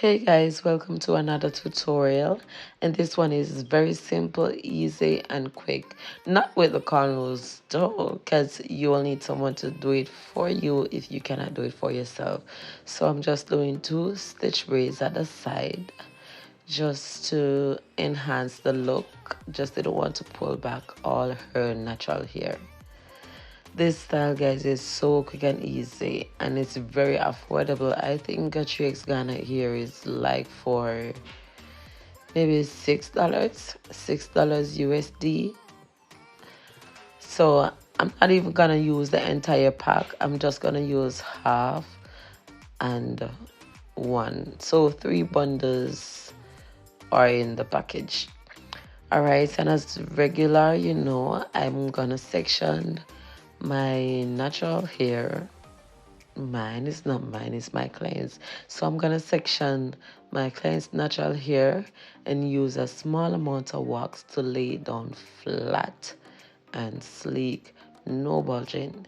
Hey guys, welcome to another tutorial, and this one is very simple, easy and quick. Not with the cornrows though, because you will need someone to do it for you if you cannot do it for yourself. So I'm just doing 2 stitch braids at the side just to enhance the look. Just didn't want to pull back all her natural hair. This style, guys, is so quick and easy, and it's very affordable. I think a 3x Ghana here is like for maybe $6 USD. So I'm not even gonna use the entire pack. I'm just gonna use half and one. So 3 bundles are in the package. All right, and as regular, I'm gonna section my natural hair. Mine is not mine, it's my client's. So I'm gonna section my client's natural hair and use a small amount of wax to lay it down flat and sleek, no bulging.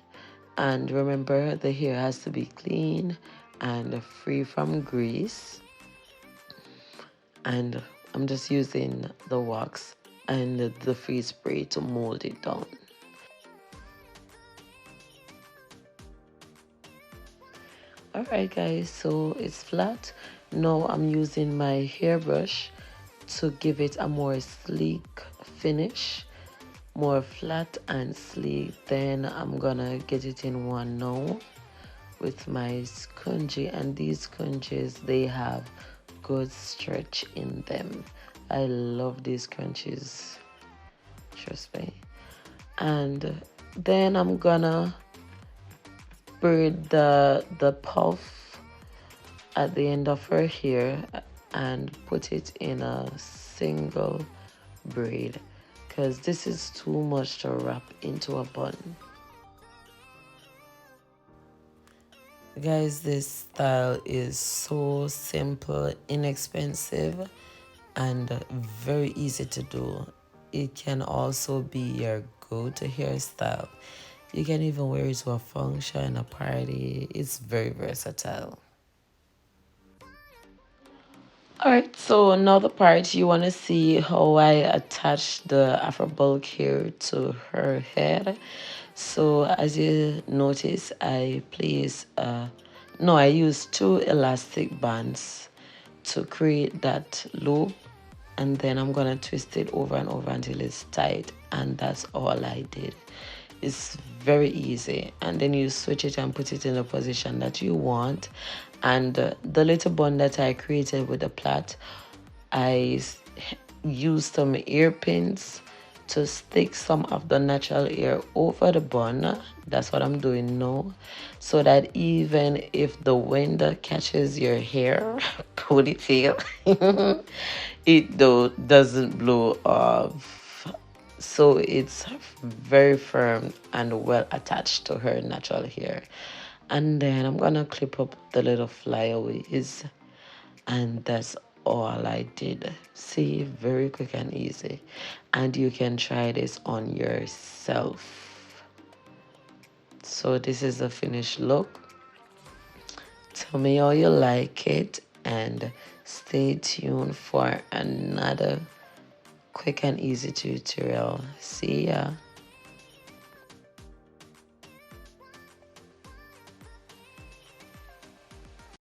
And remember, the hair has to be clean and free from grease. And I'm just using the wax and the freeze spray to mold it down. Alright guys, so it's flat. Now I'm using my hairbrush to give it a more sleek finish, more flat and sleek. Then I'm gonna get it in one now with my scrunchie, and these scrunchies, they have good stretch in them. I love these scrunchies, trust me. And then I'm gonna braid the puff at the end of her hair and put it in a single braid, because this is too much to wrap into a bun. Guys, this style is so simple, inexpensive, and very easy to do. It can also be your go-to hairstyle. You can even wear it to a function, a party. It's very versatile. Alright, so now the part you want to see how I attach the afro bulk hair to her head. So as you notice, I use 2 elastic bands to create that loop, and then I'm gonna twist it over and over until it's tight, and that's all I did. It's very easy, and then you switch it and put it in the position that you want. And the little bun that I created with the plait, I used some ear pins to stick some of the natural hair over the bun. That's what I'm doing now, so that even if the wind catches your hair, ponytail, it doesn't blow off. So it's very firm and well attached to her natural hair. And then I'm gonna clip up the little flyaways, and that's all I did. See, very quick and easy, and you can try this on yourself. So this is the finished look. Tell me how you like it, and stay tuned for another quick and easy tutorial. See ya.